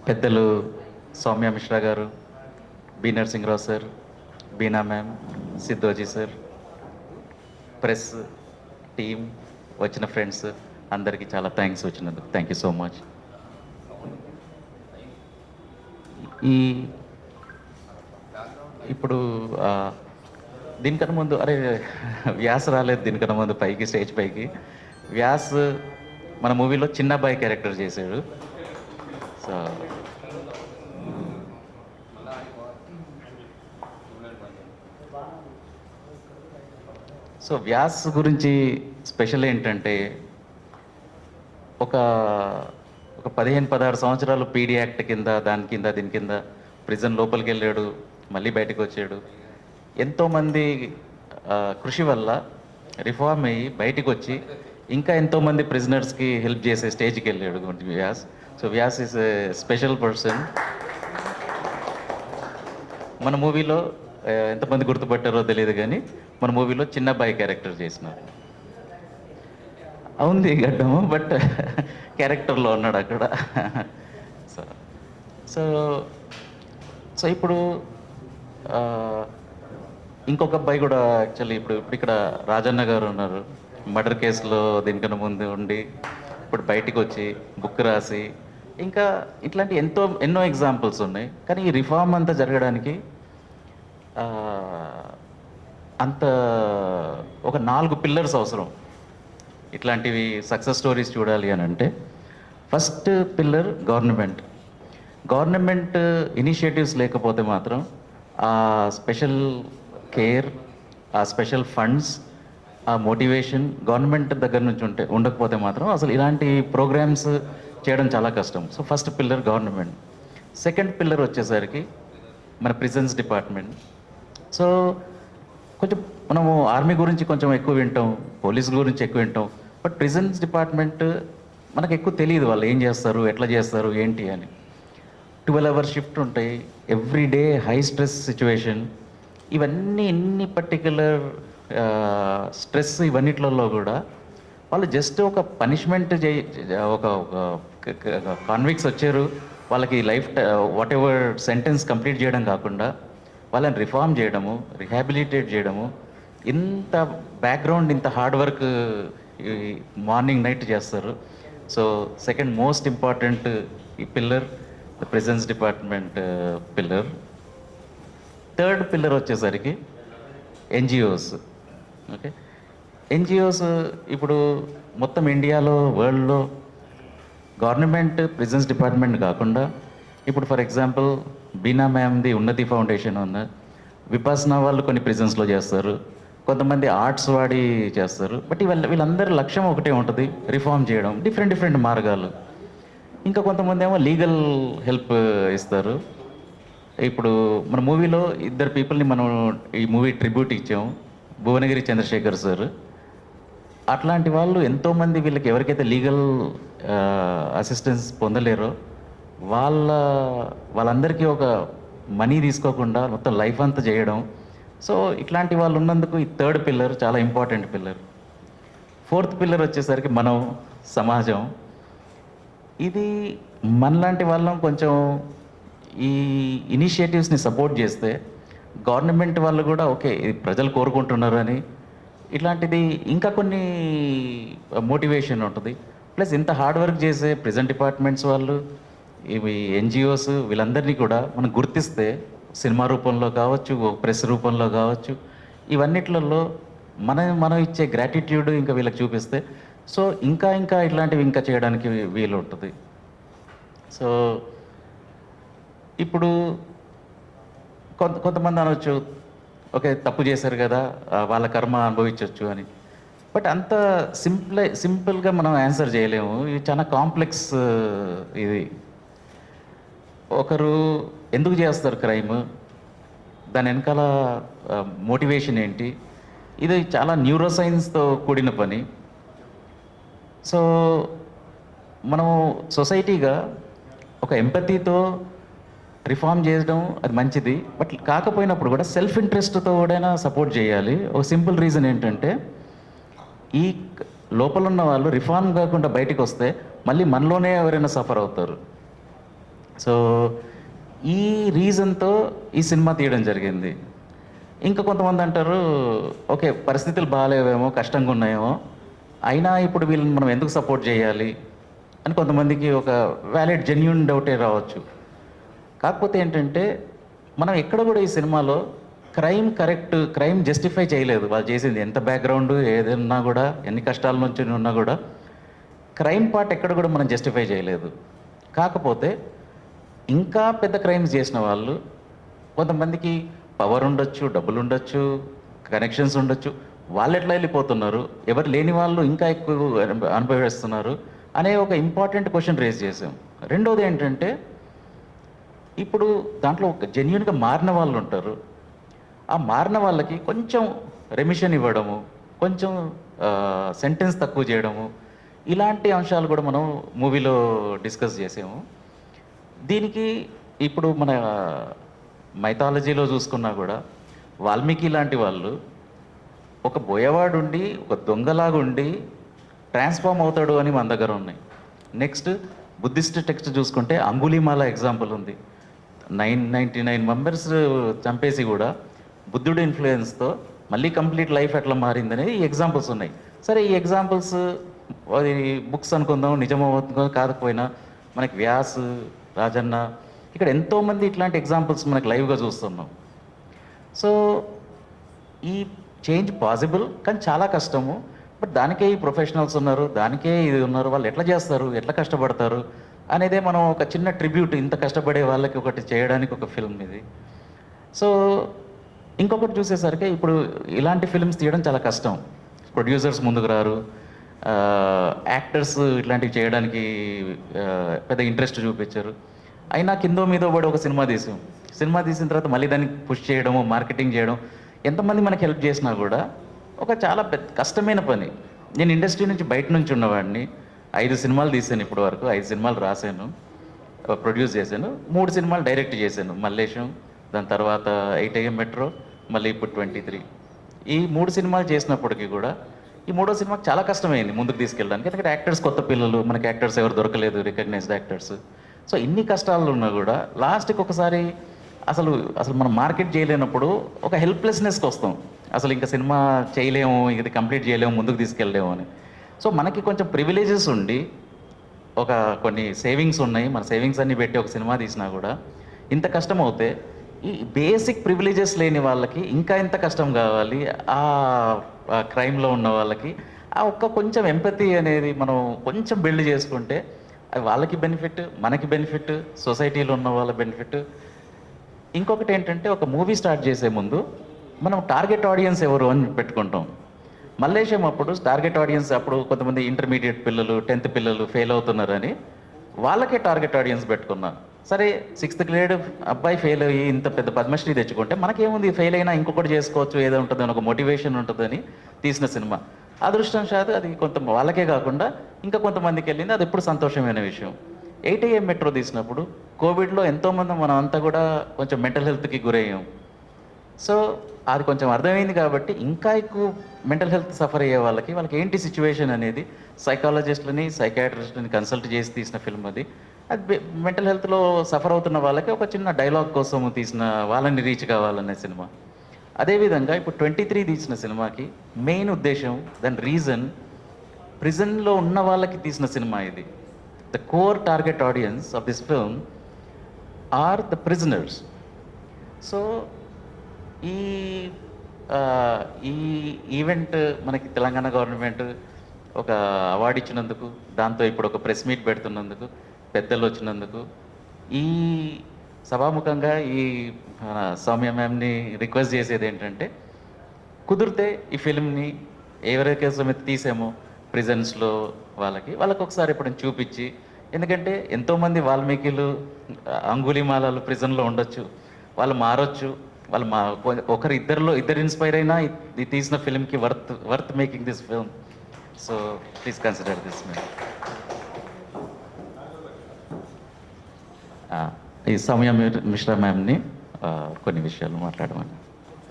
పెద్దలు సౌమ్య మిశ్రా గారు, B Narasimha Rao sir, Beena ma'am, Siddhoji sir, press team, వచ్చిన ఫ్రెండ్స్ అందరికీ చాలా థ్యాంక్స్ వచ్చినందుకు. Thank you so much. ఈ ఇప్పుడు దీనికన్నా ముందు వ్యాస్ రాలేదు దీనికన్నా ముందు పైకి, స్టేజ్ పైకి. వ్యాస్ మన మూవీలో చిన్నబ్బాయి క్యారెక్టర్ చేశాడు. సో సో వ్యాస్ గురించి స్పెషల్ ఏంటంటే ఒక ఒక 15-16 సంవత్సరాలు పీడీ యాక్ట్ కింద దీని కింద ప్రిజన్ లోపలికి వెళ్ళాడు, మళ్ళీ బయటకు వచ్చాడు. ఎంతోమంది కృషి వల్ల రిఫార్మ్ అయ్యి బయటికి వచ్చి ఇంకా ఎంతోమంది ప్రిజనర్స్కి హెల్ప్ చేసే స్టేజ్కి వెళ్ళాడు Vyas. So Vyas is a special person. మన మూవీలో ఎంతమంది గుర్తుపట్టారో తెలియదు కానీ మన మూవీలో చిన్నబ్బాయి క్యారెక్టర్ చేసినారు. అవుంది గడ్డము, బట్ క్యారెక్టర్లో ఉన్నాడు అక్కడ. సో సో సో ఇప్పుడు ఇంకొక అబ్బాయి కూడా యాక్చువల్లీ ఇప్పుడు ఇక్కడ రాజన్న గారు ఉన్నారు. మర్డర్ కేసులో దీనికన్నా ముందు ఉండి ఇప్పుడు బయటికి వచ్చి బుక్ రాసి ఇంకా ఇట్లాంటి ఎన్నో ఎగ్జాంపుల్స్ ఉన్నాయి. కానీ ఈ రిఫార్మ్ అంతా జరగడానికి అంత ఒక 4 పిల్లర్స్ అవసరం. ఇట్లాంటివి సక్సెస్ స్టోరీస్ చూడాలి అని అంటే ఫస్ట్ పిల్లర్ గవర్నమెంట్ ఇనిషియేటివ్స్ లేకపోతే మాత్రం ఆ స్పెషల్ కేర్, ఆ స్పెషల్ ఫండ్స్, ఆ మోటివేషన్ గవర్నమెంట్ దగ్గర నుంచి ఉండకపోతే మాత్రం అసలు ఇలాంటి ప్రోగ్రామ్స్ చేయడం చాలా కష్టం. So first pillar government. Second pillar వచ్చేసరికి మన ప్రిజన్స్ డిపార్ట్మెంట్. సో కొంచెం మనము ఆర్మీ గురించి కొంచెం ఎక్కువ వింటాం, పోలీసుల గురించి ఎక్కువ వింటాం, బట్ ప్రిజన్స్ డిపార్ట్మెంట్ మనకు ఎక్కువ తెలియదు, వాళ్ళు ఏం చేస్తారు, ఎట్లా చేస్తారు, ఏంటి అని. 12 hour షిఫ్ట్ ఉంటాయి, every day high stress situation. ఇవన్నీ ఎన్ని పర్టికులర్ స్ట్రెస్ ఇవన్నిట్లలో కూడా వాళ్ళు జస్ట్ ఒక పనిష్మెంట్ ఒక కాన్విక్స్ వచ్చారు, వాళ్ళకి life what ever sentence complete చేయడం కాకుండా వాళ్ళని రిఫార్మ్ చేయడము, రిహాబిలిటేట్ చేయడము, ఇంత బ్యాక్గ్రౌండ్, ఇంత హార్డ్ వర్క్ మార్నింగ్ నైట్ చేస్తారు. సో సెకండ్ మోస్ట్ ఇంపార్టెంట్ ఈ pillar the prisons department pillar. Third pillar వచ్చేసరికి ఎన్జిఓస్. ఓకే, ఎన్జిఓస్ ఇప్పుడు మొత్తం ఇండియాలో, వరల్డ్లో గవర్నమెంట్ ప్రిజన్స్ డిపార్ట్మెంట్ కాకుండా ఇప్పుడు ఫర్ ఎగ్జాంపుల్ బీనా మ్యామ్ది ఉన్నతి ఫౌండేషన్ ఉన్న, విపాసన వాళ్ళు కొన్ని ప్రిజన్స్లో చేస్తారు, కొంతమంది ఆర్ట్స్ వాడి చేస్తారు. బట్ వీళ్ళందరి లక్ష్యం ఒకటే ఉంటుంది, రిఫార్మ్ చేయడం, డిఫరెంట్ మార్గాలు. ఇంకా కొంతమంది ఏమో లీగల్ హెల్ప్ ఇస్తారు. ఇప్పుడు మన మూవీలో 2 పీపుల్ని మనం ఈ మూవీ ట్రిబ్యూట్ ఇచ్చాము, భువనగిరి చంద్రశేఖర్ సార్. అట్లాంటి వాళ్ళు ఎంతోమంది వీళ్ళకి ఎవరికైతే లీగల్ అసిస్టెన్స్ పొందలేరో వాళ్ళందరికీ ఒక మనీ తీసుకోకుండా మొత్తం లైఫ్ అంతా చేయడం. సో ఇట్లాంటి వాళ్ళు ఉన్నందుకు ఈ థర్డ్ పిల్లర్ చాలా ఇంపార్టెంట్ పిల్లర్. ఫోర్త్ పిల్లర్ వచ్చేసరికి మనం సమాజం. ఇది మనలాంటి వాళ్ళం కొంచెం ఈ ఇనిషియేటివ్స్ని సపోర్ట్ చేస్తే గవర్నమెంట్ వాళ్ళు కూడా ఓకే ఇది ప్రజలు కోరుకుంటున్నారని ఇట్లాంటిది ఇంకా కొన్ని మోటివేషన్ ఉంటుంది. ప్లస్ ఇంత హార్డ్ వర్క్ చేసే ప్రెజెంట్ డిపార్ట్మెంట్స్ వాళ్ళు, ఇవి ఎన్జిఓస్, వీళ్ళందరినీ కూడా మనం గుర్తిస్తే సినిమా రూపంలో కావచ్చు, ప్రెస్ రూపంలో కావచ్చు, ఇవన్నిట్లలో మనం ఇచ్చే గ్రాటిట్యూడ్ ఇంకా వీళ్ళకి చూపిస్తే సో ఇంకా ఇట్లాంటివి ఇంకా చేయడానికి వీలు ఉంటుంది. సో ఇప్పుడు కొంతమంది అనవచ్చు ఓకే తప్పు చేశారు కదా, వాళ్ళ కర్మ అనుభవించవచ్చు అని. బట్ అంత సింపుల్గా మనం ఆన్సర్ చేయలేము. ఇది చాలా కాంప్లెక్స్. ఇది ఒకరు ఎందుకు చేస్తారు క్రైమ్, దాని వెనకాల మోటివేషన్ ఏంటి, ఇది చాలా న్యూరోసైన్స్తో కూడిన పని. సో మనం సొసైటీగా ఒక ఎంపతితో రిఫార్మ్ చేయడం అది మంచిది, బట్ కాకపోయినప్పుడు కూడా సెల్ఫ్ ఇంట్రెస్ట్తో కూడా సపోర్ట్ చేయాలి. ఒక సింపుల్ రీజన్ ఏంటంటే ఈ లోపల ఉన్న వాళ్ళు రిఫార్మ్ కాకుండా బయటికి వస్తే మళ్ళీ మనలోనే ఎవరైనా సఫర్ అవుతారు. సో ఈ రీజన్తో ఈ సినిమా తీయడం జరిగింది. ఇంకా కొంతమంది అంటారు, ఓకే పరిస్థితులు బాగాలేవేమో, కష్టంగా ఉన్నాయేమో, అయినా ఇప్పుడు వీళ్ళని మనం ఎందుకు సపోర్ట్ చేయాలి అని కొంతమందికి ఒక వ్యాలిడ్ జెన్యున్ డౌటే రావచ్చు. కాకపోతే ఏంటంటే మనం ఎక్కడ కూడా ఈ సినిమాలో క్రైమ్ జస్టిఫై చేయలేదు. వాళ్ళు చేసింది ఎంత బ్యాక్గ్రౌండ్ ఏదన్నా కూడా, ఎన్ని కష్టాల నుంచి ఉన్నా కూడా క్రైమ్ పార్ట్ ఎక్కడ కూడా మనం జస్టిఫై చేయలేదు. కాకపోతే ఇంకా పెద్ద క్రైమ్స్ చేసిన వాళ్ళు, కొంతమందికి పవర్ ఉండొచ్చు, డబ్బులు ఉండొచ్చు, కనెక్షన్స్ ఉండొచ్చు, వాళ్ళు ఎట్లా వెళ్ళిపోతున్నారు, ఎవరు లేని వాళ్ళు ఇంకా ఎక్కువ అనుభవిస్తున్నారు అనే ఒక ఇంపార్టెంట్ క్వశ్చన్ రేజ్ చేసాం. రెండోది ఏంటంటే ఇప్పుడు దాంట్లో ఒక జెన్యున్గా మారిన వాళ్ళు ఉంటారు. ఆ మారిన వాళ్ళకి కొంచెం రెమిషన్ ఇవ్వడము, కొంచెం సెంటెన్స్ తక్కువ చేయడము, ఇలాంటి అంశాలు కూడా మనం మూవీలో డిస్కస్ చేసాము. దీనికి ఇప్పుడు మన మైథాలజీలో చూసుకున్నా కూడా వాల్మీకి లాంటి వాళ్ళు ఒక బోయవాడుండి ఒక దొంగలాగుండి ట్రాన్స్ఫార్మ్ అవుతాడు అని మన దగ్గర ఉన్నాయి. నెక్స్ట్ బుద్ధిస్ట్ టెక్స్ట్ చూసుకుంటే అంగుళీమాల ఎగ్జాంపుల్ ఉంది. 999 మెంబర్స్ చంపేసి కూడా బుద్ధుడు ఇన్ఫ్లుయెన్స్తో మళ్ళీ కంప్లీట్ లైఫ్ ఎట్లా మారిందనేది ఈ ఎగ్జాంపుల్స్ ఉన్నాయి. సరే ఈ ఎగ్జాంపుల్స్ అది బుక్స్ అనుకుందాం, నిజమవుతుందో కాకపోయినా మనకి వ్యాస్, రాజన్న, ఇక్కడ ఎంతోమంది ఇట్లాంటి ఎగ్జాంపుల్స్ మనకి లైవ్గా చూస్తున్నాం. సో ఈ చేంజ్ పాసిబుల్, కానీ చాలా కష్టము. బట్ దానికే ఈ ప్రొఫెషనల్స్ ఉన్నారు, దానికే ఇది ఉన్నారు, వాళ్ళు ఎట్లా చేస్తారు, ఎట్లా కష్టపడతారు అనేదే మనం ఒక చిన్న ట్రిబ్యూట్, ఇంత కష్టపడే వాళ్ళకి ఒకటి చేయడానికి ఒక ఫిల్మ్ ఇది. సో ఇంకొకటి చూసేసరికి ఇప్పుడు ఇలాంటి ఫిల్మ్స్ తీయడం చాలా కష్టం. ప్రొడ్యూసర్స్ ముందుకు రారు, యాక్టర్స్ ఇట్లాంటివి చేయడానికి పెద్ద ఇంట్రెస్ట్ చూపించారు. అయినా కిందో మీదో పడి ఒక సినిమా తీసాం. సినిమా తీసిన తర్వాత మళ్ళీ దాన్ని పుష్ చేయడము, మార్కెటింగ్ చేయడం, ఎంతమంది మనకి హెల్ప్ చేసినా కూడా ఒక చాలా పెద్ద కష్టమైన పని. నేను ఇండస్ట్రీ నుంచి బయట నుంచి ఉన్నవాడిని. 5 సినిమాలు తీసాను ఇప్పటి వరకు, 5 సినిమాలు రాశాను, ప్రొడ్యూస్ చేశాను, 3 సినిమాలు డైరెక్ట్ చేశాను. మల్లేశం, దాని తర్వాత 8 AM మెట్రో, మళ్ళీ ఇప్పుడు 23. ఈ 3 సినిమాలు చేసినప్పటికీ కూడా ఈ 3వ సినిమాకి చాలా కష్టమైంది ముందుకు తీసుకెళ్ళడానికి. ఎందుకంటే యాక్టర్స్ కొత్త పిల్లలు, మనకి యాక్టర్స్ ఎవరు దొరకలేదు, రికగ్నైజ్డ్ యాక్టర్స్. సో ఇన్ని కష్టాలు ఉన్నా కూడా లాస్ట్కి ఒకసారి అసలు మనం మార్కెట్ చేయలేనప్పుడు ఒక హెల్ప్లెస్నెస్కి వస్తాం. అసలు ఇంకా సినిమా చేయలేము, ఇది కంప్లీట్ చేయలేము, ముందుకు తీసుకెళ్ళలేము అని. సో మనకి కొంచెం ప్రివిలేజెస్ ఉండి ఒక కొన్ని సేవింగ్స్ ఉన్నాయి, మన సేవింగ్స్ అన్నీ పెట్టి ఒక సినిమా తీసినా కూడా ఇంత కష్టం అవుతే ఈ బేసిక్ ప్రివిలేజెస్ లేని వాళ్ళకి ఇంకా ఎంత కష్టం కావాలి. ఆ క్రైమ్లో ఉన్న వాళ్ళకి ఆ ఒక్క కొంచెం ఎంపతి అనేది మనం కొంచెం బిల్డ్ చేసుకుంటే అది వాళ్ళకి బెనిఫిట్, మనకి బెనిఫిట్, సొసైటీలో ఉన్న వాళ్ళ బెనిఫిట్. ఇంకొకటి ఏంటంటే ఒక మూవీ స్టార్ట్ చేసే ముందు మనం టార్గెట్ ఆడియన్స్ ఎవరు అని పెట్టుకుంటాం. మల్లేశం అప్పుడు టార్గెట్ ఆడియన్స్ అప్పుడు కొంతమంది ఇంటర్మీడియట్ పిల్లలు, 10th పిల్లలు ఫెయిల్ అవుతున్నారని వాళ్ళకే టార్గెట్ ఆడియన్స్ పెట్టుకున్నా. సరే 6th గ్రేడ్ అబ్బాయి ఫెయిల్ అయ్యి ఇంత పెద్ద పద్మశ్రీ తెచ్చుకుంటే మనకేముంది, ఫెయిల్ అయినా ఇంకొకటి చేసుకోవచ్చు, ఏదో ఉంటుంది అని ఒక మోటివేషన్ ఉంటుందని తీసిన సినిమా. అదృష్టంశాత్తు అది కొంత వాళ్ళకే కాకుండా ఇంకా కొంతమందికి వెళ్ళింది. అది ఎప్పుడు సంతోషమైన విషయం. 8 AM మెట్రో తీసినప్పుడు కోవిడ్లో ఎంతోమంది మనం అంతా కూడా కొంచెం మెంటల్ హెల్త్కి గురయ్యాం. సో అది కొంచెం అర్థమైంది కాబట్టి ఇంకా ఎక్కువ మెంటల్ హెల్త్ సఫర్ అయ్యే వాళ్ళకి ఏంటి సిచ్యువేషన్ అనేది సైకాలజిస్ట్లని, సైకాట్రిస్ట్ని కన్సల్ట్ చేసి తీసిన ఫిల్మ్ అది. అది మెంటల్ హెల్త్లో సఫర్ అవుతున్న వాళ్ళకి ఒక చిన్న డైలాగ్ కోసం తీసిన, వాళ్ళని రీచ్ కావాలనే సినిమా. అదేవిధంగా ఇప్పుడు 23 తీసిన సినిమాకి మెయిన్ ఉద్దేశం, దాని రీజన్ ప్రిజన్లో ఉన్న వాళ్ళకి తీసిన సినిమా ఇది. The core target audience of this film or the prisoners. So ఈ ఈవెంట్ మనకి తెలంగాణ గవర్నమెంట్ ఒక అవార్డు ఇచ్చినందుకు, దాంతో ఇప్పుడు ఒక ప్రెస్ మీట్ పెడుతున్నందుకు, పెద్దలు వచ్చినందుకు, ఈ సభాముఖంగా ఈ సౌమ్య మ్యామ్ని రిక్వెస్ట్ చేసేది ఏంటంటే, కుదిరితే ఈ ఫిల్మ్ని ఎవరికైతే సమితి తీసామో ప్రిజన్స్లో వాళ్ళకి ఒకసారి ఎప్పుడైనా చూపించి, ఎందుకంటే ఎంతోమంది వాల్మీకిలు, అంగుళీమాలలు ప్రిజన్లో ఉండొచ్చు, వాళ్ళు మారొచ్చు, వాళ్ళు ఇద్దరు ఇన్స్పైర్ అయినా ఇది తీసిన ఫిల్మ్కి worth making this film. So please consider this ma'am. ఈ సౌమ్య మిశ్రా మ్యామ్ని కొన్ని విషయాలు మాట్లాడమని.